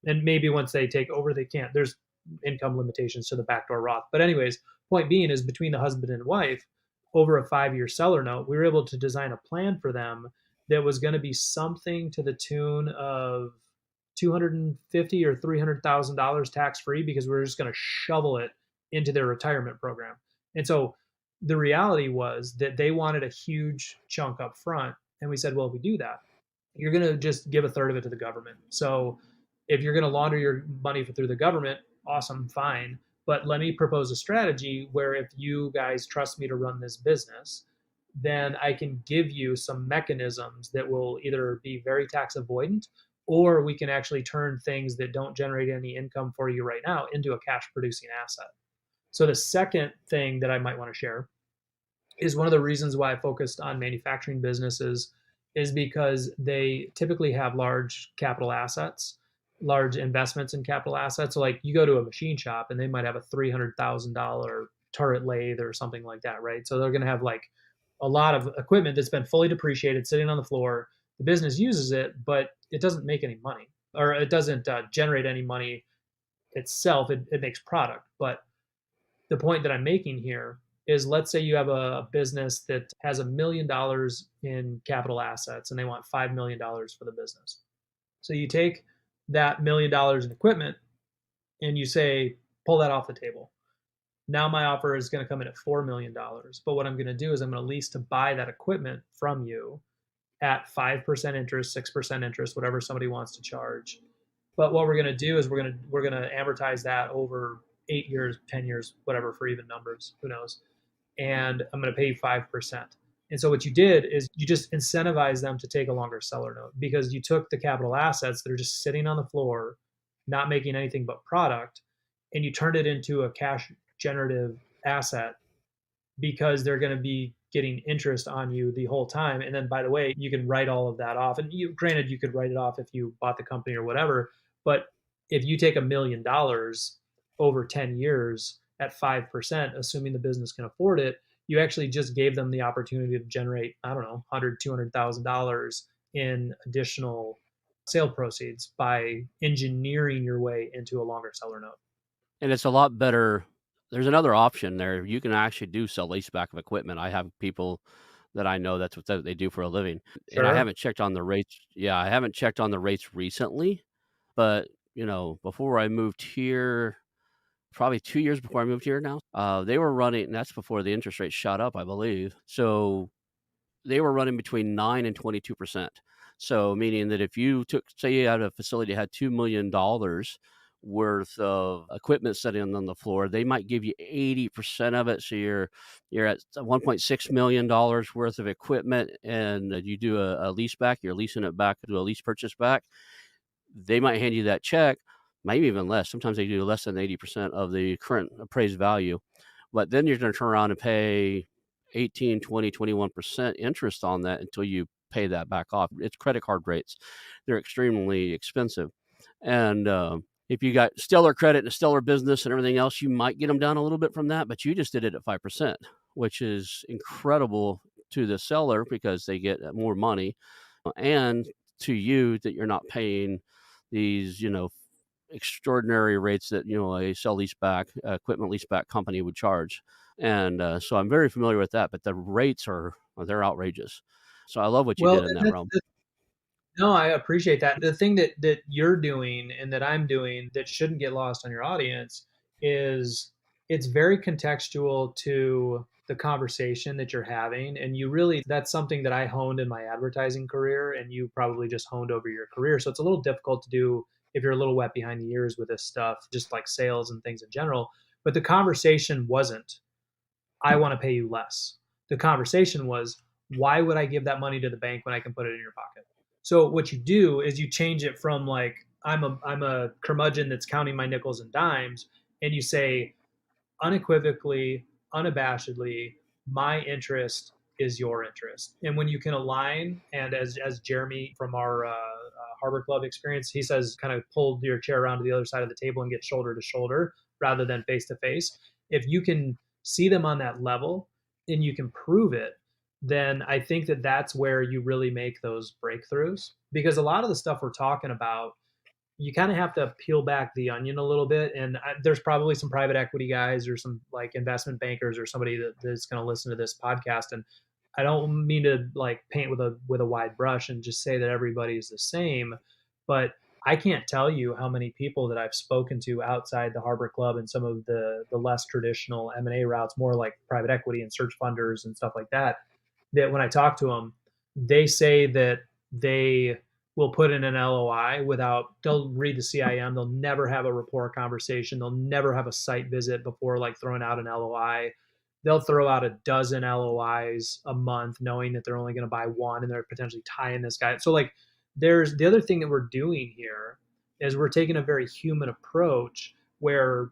And maybe once they take over, they can't. There's income limitations to the backdoor Roth. But anyways, point being is between the husband and wife, over a 5-year seller note, we were able to design a plan for them that was going to be something to the tune of 250 or $300,000 tax free, because we were just going to shovel it into their retirement program. And so the reality was that they wanted a huge chunk up front. And we said, well, if we do that, you're going to just give a third of it to the government. So if you're going to launder your money through the government, awesome, fine. But let me propose a strategy where if you guys trust me to run this business, then I can give you some mechanisms that will either be very tax avoidant, or we can actually turn things that don't generate any income for you right now into a cash producing asset. So the second thing that I might want to share is one of the reasons why I focused on manufacturing businesses is because they typically have large capital assets, large investments in capital assets. So like you go to a machine shop and they might have a $300,000 turret lathe or something like that, right? So they're going to have like a lot of equipment that's been fully depreciated sitting on the floor. The business uses it, but it doesn't make any money, or it doesn't generate any money itself. It makes product. But the point that I'm making here is, let's say you have a business that has $1 million in capital assets and they want $5 million for the business. So you take that $1 million in equipment and you say, pull that off the table. Now my offer is going to come in at $4 million. But what I'm going to do is I'm going to lease to buy that equipment from you at 5% interest, 6% interest, whatever somebody wants to charge. But what we're going to do is we're going to amortize that over 8 years, 10 years, whatever, for even numbers, who knows. And I'm going to pay you 5%. And so what you did is you just incentivized them to take a longer seller note, because you took the capital assets that are just sitting on the floor, not making anything but product, and you turned it into a cash generative asset, because they're going to be getting interest on you the whole time. And then, by the way, you can write all of that off. And granted, you could write it off if you bought the company or whatever. But if you take $1 million over 10 years at 5%, assuming the business can afford it, you actually just gave them the opportunity to generate, I don't know, $100,000, $200,000 in additional sale proceeds by engineering your way into a longer seller note. And it's a lot better. There's another option there. You can actually do sell leaseback of equipment. I have people that I know that's what they do for a living. And I Sure. haven't checked on the rates. Yeah, I haven't checked on the rates recently, but before I moved here, probably 2 years before I moved here now, they were running, and that's before the interest rate shot up, I believe. So they were running between 9 and 22%. So meaning that if you say you had a facility that had $2 million worth of equipment sitting on the floor, they might give you 80% of it. So you're at $1.6 million worth of equipment, and you do a lease back, you're leasing it back, do a lease purchase back. They might hand you that check, maybe even less. Sometimes they do less than 80% of the current appraised value. But then you're going to turn around and pay 18, 20, 21% interest on that until you pay that back off. It's credit card rates. They're extremely expensive. And if you got stellar credit and a stellar business and everything else, you might get them down a little bit from that, but you just did it at 5%, which is incredible to the seller because they get more money, and to you that you're not paying these, extraordinary rates that, a equipment leaseback company would charge. And so I'm very familiar with that, but the rates they're outrageous. So I love what you Well, did in that realm. no, I appreciate that. The thing that you're doing and that I'm doing that shouldn't get lost on your audience is it's very contextual to the conversation that you're having. And that's something that I honed in my advertising career, and you probably just honed over your career. So it's a little difficult to do if you're a little wet behind the ears with this stuff, just like sales and things in general. But the conversation wasn't, I want to pay you less. The conversation was, why would I give that money to the bank when I can put it in your pocket? So what you do is you change it from like, I'm a curmudgeon that's counting my nickels and dimes, and you say unequivocally, unabashedly, my interest is your interest. And when you can align, and as Jeremy from our Harbor Club experience, he says, kind of pull your chair around to the other side of the table and get shoulder to shoulder rather than face to face. If you can see them on that level and you can prove it, then I think that's where you really make those breakthroughs. Because a lot of the stuff we're talking about, you kind of have to peel back the onion a little bit. And there's probably some private equity guys or some like investment bankers or somebody that's going to listen to this podcast. And I don't mean to like paint with a wide brush and just say that everybody's the same, but I can't tell you how many people that I've spoken to outside the Harbor Club and some of the less traditional M&A routes, more like private equity and search funders and stuff like that, that when I talk to them, they say that they will put in an LOI without, they'll read the CIM, they'll never have a rapport conversation, they'll never have a site visit before like throwing out an LOI. They'll throw out a dozen LOIs a month knowing that they're only going to buy one and they're potentially tying this guy. So like there's the other thing that we're doing here is we're taking a very human approach where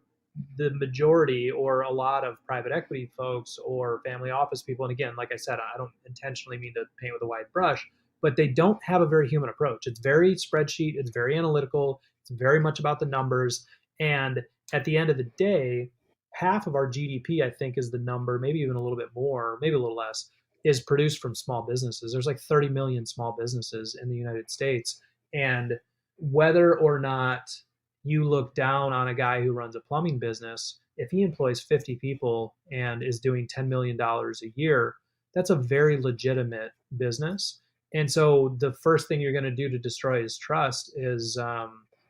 the majority or a lot of private equity folks or family office people, and again, like I said, I don't intentionally mean to paint with a wide brush, but they don't have a very human approach. It's very spreadsheet, it's very analytical, it's very much about the numbers. And at the end of the day, half of our GDP, I think, is the number, maybe even a little bit more, maybe a little less, is produced from small businesses. There's like 30 million small businesses in the United States. And whether or not you look down on a guy who runs a plumbing business, if he employs 50 people and is doing $10 million a year, that's a very legitimate business. And so the first thing you're going to do to destroy his trust is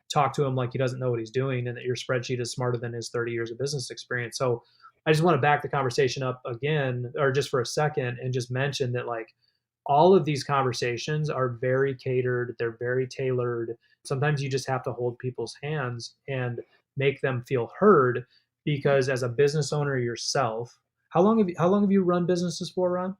talk to him like he doesn't know what he's doing and that your spreadsheet is smarter than his 30 years of business experience. So I just want to back the conversation up again, or just for a second, and just mention that like all of these conversations are very catered, they're very tailored. Sometimes you just have to hold people's hands and make them feel heard, because as a business owner yourself, how long have you run businesses for, Ron?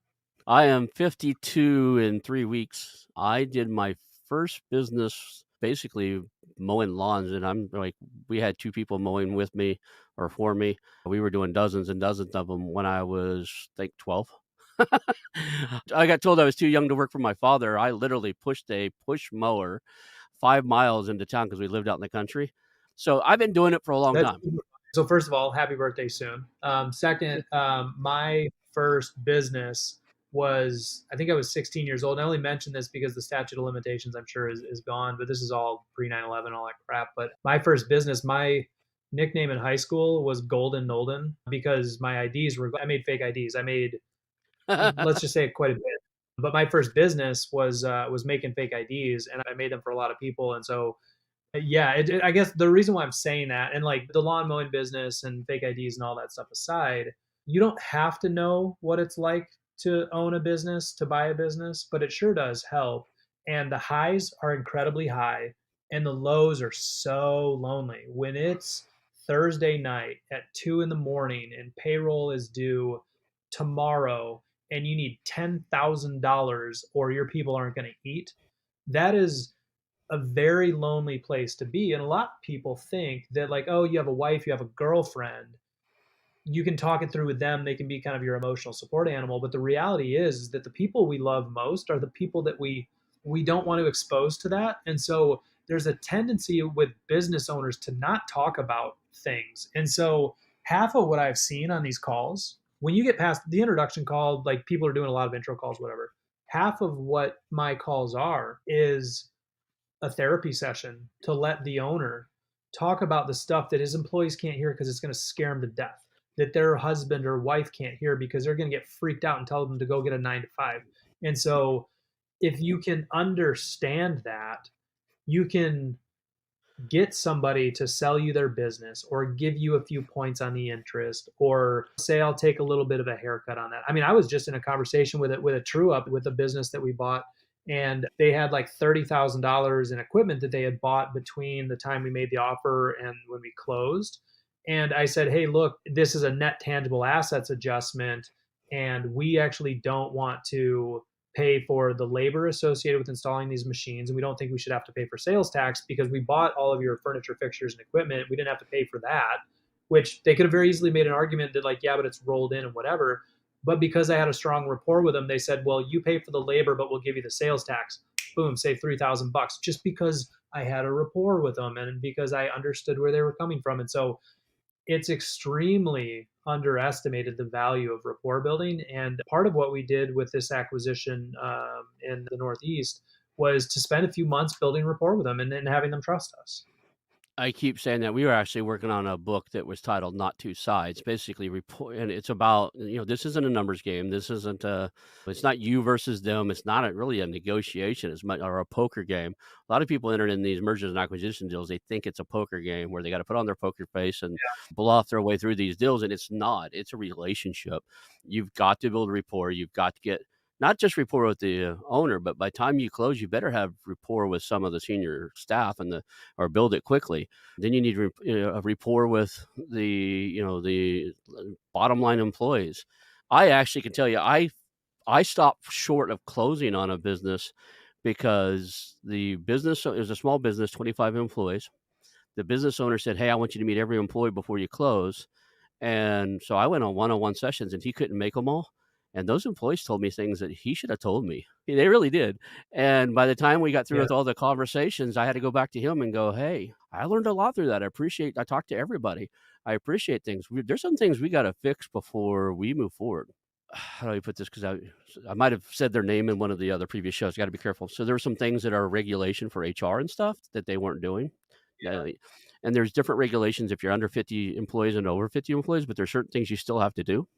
I am 52 in 3 weeks. I did my first business basically mowing lawns, and I'm like, we had two people mowing with me or for me. We were doing dozens and dozens of them when I was, I think, 12. I got told I was too young to work for my father. I literally pushed a push mower 5 miles into town because we lived out in the country. So I've been doing it for a long That's time. so. First of all, happy birthday soon. Second, my first business was, I think I was 16 years old. And I only mention this because the statute of limitations, I'm sure, is gone, but this is all pre 9/11, all that crap. But my first business, my nickname in high school was Golden Knowlden because my IDs were, I made fake IDs. I made, let's just say, quite a bit. But my first business was making fake IDs, and I made them for a lot of people. And so yeah, I guess the reason why I'm saying that, and like the lawn mowing business and fake IDs and all that stuff aside, you don't have to know what it's like to own a business, to buy a business, but it sure does help. And the highs are incredibly high, and the lows are so lonely. When it's Thursday night at 2 in the morning and payroll is due tomorrow, and you need $10,000 or your people aren't going to eat, that is a very lonely place to be. And a lot of people think that, like, oh, you have a wife, you have a girlfriend, you can talk it through with them. They can be kind of your emotional support animal. But the reality is that the people we love most are the people that we don't want to expose to that. And so there's a tendency with business owners to not talk about things. And so half of what I've seen on these calls, when you get past the introduction call, like people are doing a lot of intro calls, whatever, half of what my calls are is a therapy session to let the owner talk about the stuff that his employees can't hear because it's going to scare them to death, that their husband or wife can't hear because they're going to get freaked out and tell them to go get a 9 to 5. And so if you can understand that, you can get somebody to sell you their business or give you a few points on the interest, or say I'll take a little bit of a haircut on that. I mean, I was just in a conversation with a true up with a business that we bought, and they had like $30,000 in equipment that they had bought between the time we made the offer and when we closed. And I said, hey, look, this is a net tangible assets adjustment, and we actually don't want to pay for the labor associated with installing these machines, and we don't think we should have to pay for sales tax because we bought all of your furniture, fixtures, and equipment. We didn't have to pay for that, which they could have very easily made an argument that, like, yeah, but it's rolled in and whatever. But because I had a strong rapport with them, they said, well, you pay for the labor, but we'll give you the sales tax. Boom, save $3,000, just because I had a rapport with them and because I understood where they were coming from. And so it's extremely underestimated, the value of rapport building. And part of what we did with this acquisition in the Northeast was to spend a few months building rapport with them and then having them trust us. I keep saying that. We were actually working on a book that was titled Not Two Sides, basically report, and it's about, this isn't a numbers game. This isn't it's not you versus them. It's not really a negotiation as much or a poker game. A lot of people enter in these mergers and acquisition deals. They think it's a poker game where they got to put on their poker face and bluff their way through these deals. And it's not, it's a relationship. You've got to build rapport. You've got to get not just rapport with the owner, but by the time you close, you better have rapport with some of the senior staff or build it quickly. Then you need a rapport with the bottom line employees. I actually can tell you, I stopped short of closing on a business because the business, it was a small business, 25 employees. The business owner said, "Hey, I want you to meet every employee before you close." And so I went on one-on-one sessions and he couldn't make them all. And those employees told me things that he should have told me. They really did. And by the time we got through Yeah. with all the conversations, I had to go back to him and go, "Hey, I learned a lot through that. I talked to everybody. I appreciate things. There's some things we got to fix before we move forward." How do I put this? Because I might have said their name in one of the other previous shows. Got to be careful. So there were some things that are regulation for HR and stuff that they weren't doing. Yeah. And there's different regulations if you're under 50 employees and over 50 employees, but there's certain things you still have to do.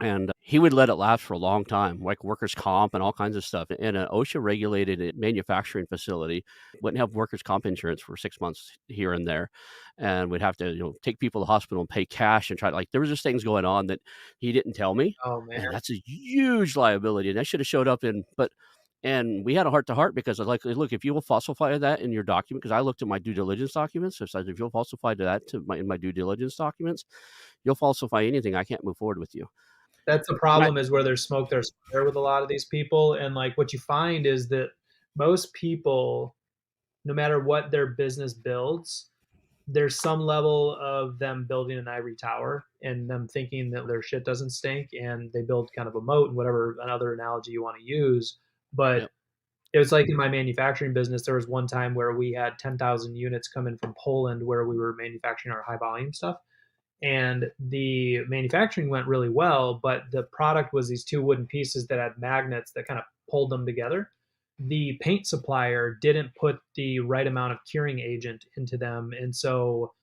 And he would let it last for a long time, like workers' comp and all kinds of stuff. And an OSHA regulated manufacturing facility wouldn't have workers' comp insurance for 6 months here and there, and would have to take people to the hospital and pay cash and try. Like there was just things going on that he didn't tell me, Oh man. and that's a huge liability. And that should have showed up and we had a heart to heart because I was like, look, if you will falsify that in your document, because I looked at my due diligence documents, so it says if you'll falsify that in my due diligence documents, you'll falsify anything, I can't move forward with you. That's the And I problem is where there's smoke, there's fire with a lot of these people. And like what you find is that most people, no matter what their business builds, there's some level of them building an ivory tower and them thinking that their shit doesn't stink and they build kind of a moat and whatever another analogy you want to use. But Yep. it was like in my manufacturing business, there was one time where we had 10,000 units come in from Poland where we were manufacturing our high volume stuff. And the manufacturing went really well, but the product was these two wooden pieces that had magnets that kind of pulled them together. The paint supplier didn't put the right amount of curing agent into them. And so,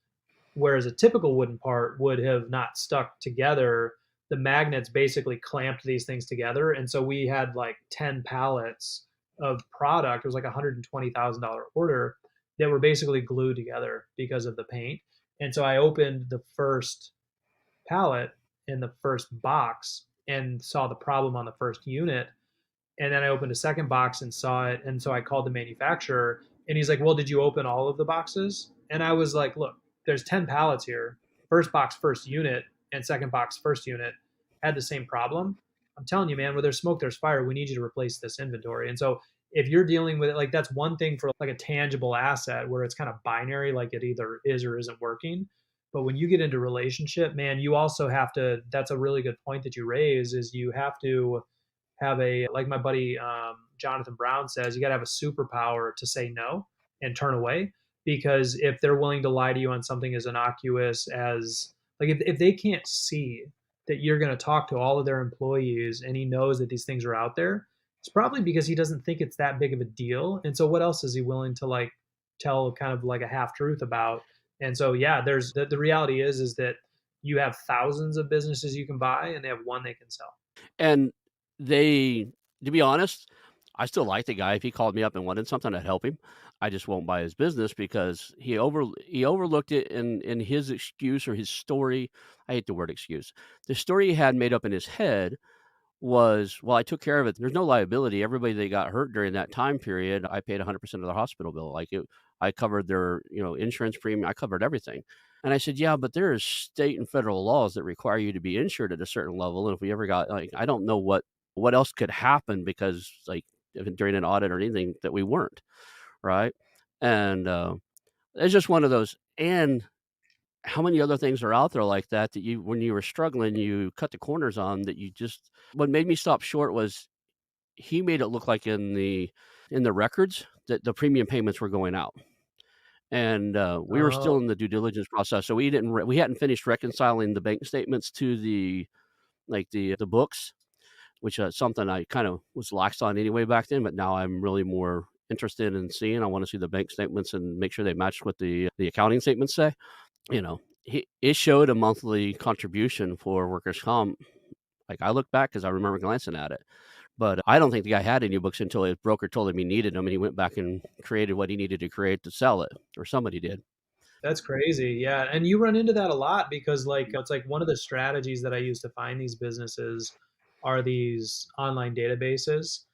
whereas a typical wooden part would have not stuck together, the magnets basically clamped these things together. And so, we had like 10 pallets of product. It was like a $120,000 order that were basically glued together because of the paint. And so I opened the first pallet in the first box and saw the problem on the first unit. And then I opened a second box and saw it. And so I called the manufacturer and he's like, "Well, did you open all of the boxes?" And I was like, "Look, there's 10 pallets here. First box, first unit, and second box, first unit had the same problem. I'm telling you, man, where there's smoke, there's fire. We need you to replace this inventory." And so if you're dealing with it, like that's one thing for like a tangible asset where it's kind of binary, like it either is or isn't working. But when you get into relationship, man, you also have to, that's a really good point that you raise is you have to have a, like my buddy Jonathan Brown says, you got to have a superpower to say no and turn away. Because if they're willing to lie to you on something as innocuous as, like, if they can't see that you're going to talk to all of their employees and he knows that these things are out there, it's probably because he doesn't think it's that big of a deal. And so, what else is he willing to like tell kind of like a half truth about? And so, yeah, there's the reality is that you have thousands of businesses you can buy and they have one they can sell. And they to be honest, I still like the guy. If he called me up and wanted something, I'd help him. I just won't buy his business because he overlooked it in his excuse or his story. I hate the word excuse. The story he had made up in his head was, "Well, I took care of it. There's no liability. Everybody that got hurt during that time period, I paid 100% of their hospital bill. I covered their, insurance premium. I covered everything." And I said, "Yeah, but there is state and federal laws that require you to be insured at a certain level. And if we ever got I don't know what else could happen because during an audit or anything that we weren't right." And it's just one of those. And how many other things are out there like that you, when you were struggling, you cut the corners on that you just, what made me stop short was he made it look like in the records that the premium payments were going out. And we were still Oh, in the due diligence process. So we hadn't finished reconciling the bank statements to the books, which is something I kind of was lax on anyway back then, but now I'm really more interested in seeing. I want to see the bank statements and make sure they match what the accounting statements say. It showed a monthly contribution for workers' comp. Like, I look back because I remember glancing at it, but I don't think the guy had any books until his broker told him he needed them, and he went back and created what he needed to create to sell it, or somebody did. That's crazy. Yeah. And you run into that a lot because like it's like one of the strategies that I use to find these businesses are these online databases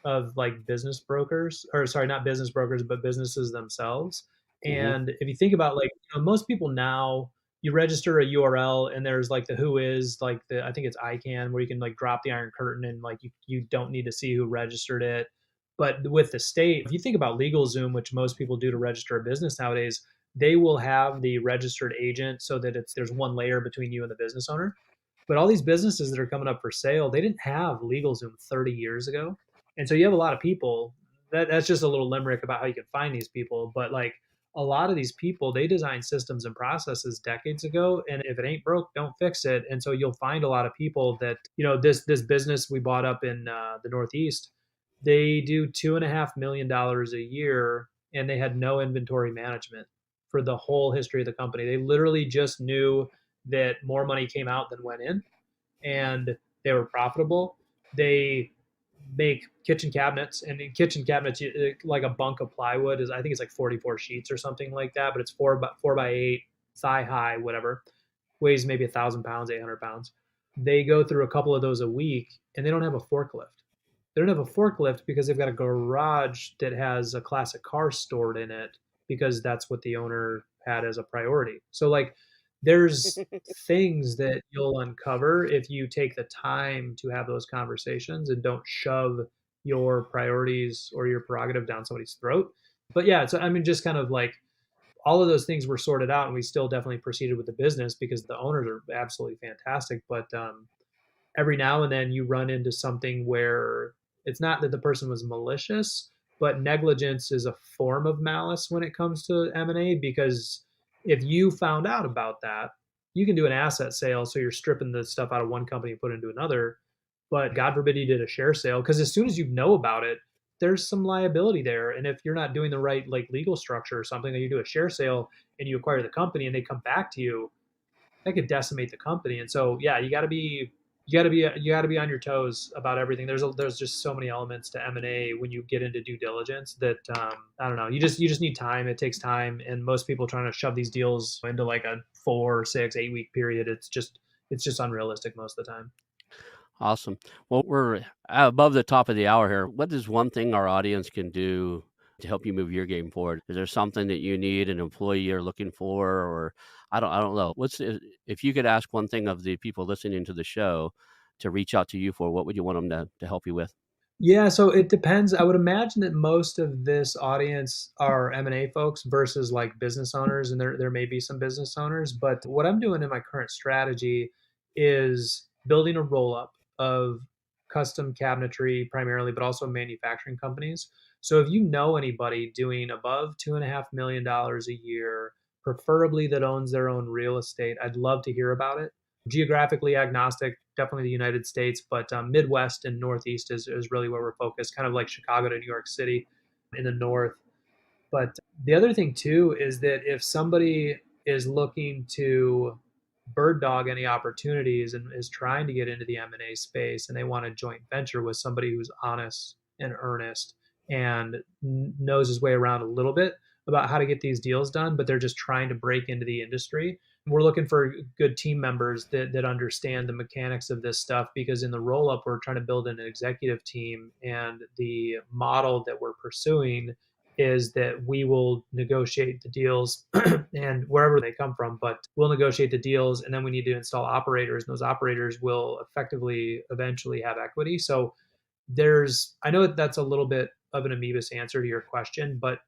of like business brokers, or sorry, not business brokers, but businesses themselves. Hmm. And if you think about like, most people now, you register a URL and there's like the who is like the, I think it's ICANN, where you can like drop the iron curtain and like you don't need to see who registered it. But with the state, if you think about LegalZoom, which most people do to register a business nowadays, they will have the registered agent so that there's one layer between you and the business owner. But all these businesses that are coming up for sale, they didn't have LegalZoom 30 years ago. And so you have a lot of people that's just a little limerick about how you can find these people. But like a lot of these people, they designed systems and processes decades ago. And if it ain't broke, don't fix it. And so you'll find a lot of people that, this business we bought up in the Northeast, they do $2.5 million a year and they had no inventory management for the whole history of the company. They literally just knew that more money came out than went in, and they were profitable. They make kitchen cabinets, and in kitchen cabinets, like a bunk of plywood is, I think it's like 44 sheets or something like that, but it's four by eight, thigh high, whatever, weighs maybe 1,000 pounds, 800 pounds. They go through a couple of those a week, and they don't have a forklift. They don't have a forklift because they've got a garage that has a classic car stored in it because that's what the owner had as a priority. So like there's things that you'll uncover if you take the time to have those conversations and don't shove your priorities or your prerogative down somebody's throat. But yeah, so I mean, just kind of like all of those things were sorted out, and we still definitely proceeded with the business because the owners are absolutely fantastic. But every now and then you run into something where it's not that the person was malicious, but negligence is a form of malice when it comes to M&A, because if you found out about that, you can do an asset sale, so you're stripping the stuff out of one company and put it into another. But God forbid you did a share sale, because as soon as you know about it, there's some liability there. And if you're not doing the right like legal structure or something, that you do a share sale and you acquire the company and they come back to you, that could decimate the company. And so, yeah, you got to be on your toes about everything. There's just so many elements to M&A when you get into due diligence that I don't know. You just need time. It takes time, and most people trying to shove these deals into like a 4, 6, 8 week period. It's just unrealistic most of the time. Awesome. Well, we're above the top of the hour here. What is one thing our audience can do to help you move your game forward? Is there something that you need, an employee you're looking for, or I don't know. If you could ask one thing of the people listening to the show to reach out to you for, what would you want them to help you with? Yeah, so it depends. I would imagine that most of this audience are M&A folks versus like business owners, and there may be some business owners. But what I'm doing in my current strategy is building a roll up of custom cabinetry primarily, but also manufacturing companies. So if you know anybody doing above $2.5 million a year, preferably that owns their own real estate, I'd love to hear about it. Geographically agnostic, definitely the United States, but Midwest and Northeast is really where we're focused, kind of like Chicago to New York City in the North. But the other thing too is that if somebody is looking to bird dog any opportunities and is trying to get into the M&A space and they want a joint venture with somebody who's honest and earnest and knows his way around a little bit about how to get these deals done, but they're just trying to break into the industry. We're looking for good team members that understand the mechanics of this stuff, because in the roll up, we're trying to build an executive team. And the model that we're pursuing is that we will negotiate the deals and wherever they come from, but we'll negotiate the deals, and then we need to install operators, and those operators will effectively eventually have equity. So I know that's a little bit of an amoebus answer to your question, but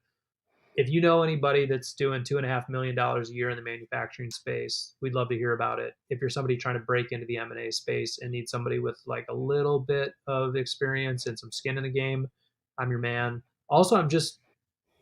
if you know anybody that's doing $2.5 million a year in the manufacturing space, we'd love to hear about it. If you're somebody trying to break into the M&A space and need somebody with like a little bit of experience and some skin in the game, I'm your man. Also, I'm just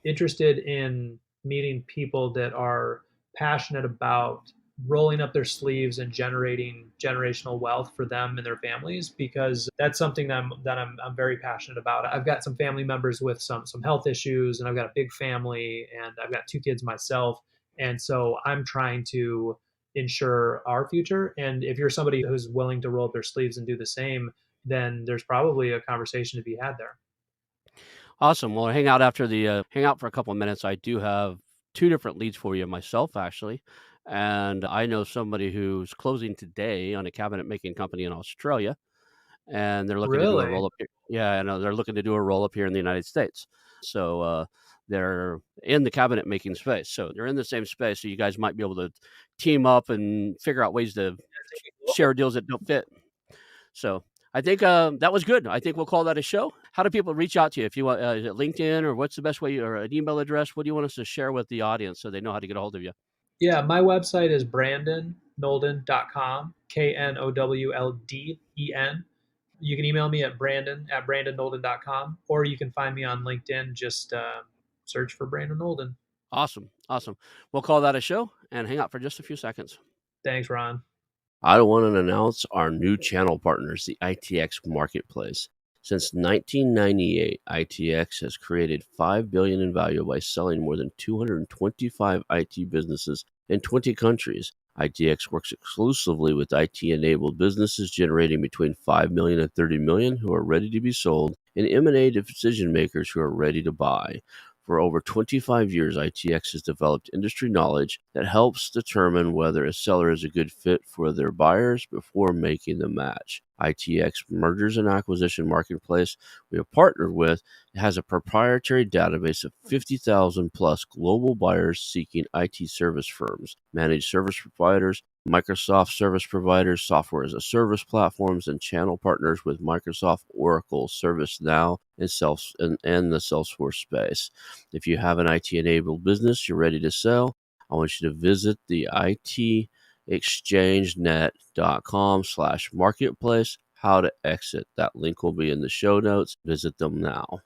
interested in meeting people that are passionate about rolling up their sleeves and generating generational wealth for them and their families, because that's something that I'm very passionate about. I've got some family members with some health issues, and I've got a big family, and I've got two kids myself, and so I'm trying to ensure our future. And if you're somebody who's willing to roll up their sleeves and do the same, then there's probably a conversation to be had there. Awesome. Well, hang out for a couple of minutes. I do have two different leads for you myself, actually. And I know somebody who's closing today on a cabinet making company in Australia, and they're looking to do a Really? roll up here. Yeah, I know they're looking to do a roll up here in the United States. So they're in the cabinet making space. So they're in the same space. So you guys might be able to team up and figure out ways to share deals that don't fit. So I think that was good. I think we'll call that a show. How do people reach out to you if you want? Is it LinkedIn, or what's the best way, or an email address? What do you want us to share with the audience so they know how to get a hold of you? Yeah, my website is brandonnolden.com, KNOWLDEN. You can email me at brandon@brandonnolden.com, or you can find me on LinkedIn. Just search for Brandon Knowlden. Awesome. Awesome. We'll call that a show and hang out for just a few seconds. Thanks, Ron. I want to announce our new channel partners, the ITX Marketplace. Since 1998, ITX has created $5 billion in value by selling more than 225 IT businesses in 20 countries. ITX works exclusively with IT-enabled businesses generating between $5 million and $30 million who are ready to be sold, and M&A decision makers who are ready to buy. For over 25 years, ITX has developed industry knowledge that helps determine whether a seller is a good fit for their buyers before making the match. ITX Mergers and Acquisition Marketplace we have partnered with has a proprietary database of 50,000 plus global buyers seeking IT service firms, managed service providers, Microsoft service providers, software as a service platforms, and channel partners with Microsoft, Oracle, ServiceNow, and the Salesforce space. If you have an IT-enabled business you're ready to sell, I want you to visit the itexchangenet.com/marketplace. How to exit. That link will be in the show notes. Visit them now.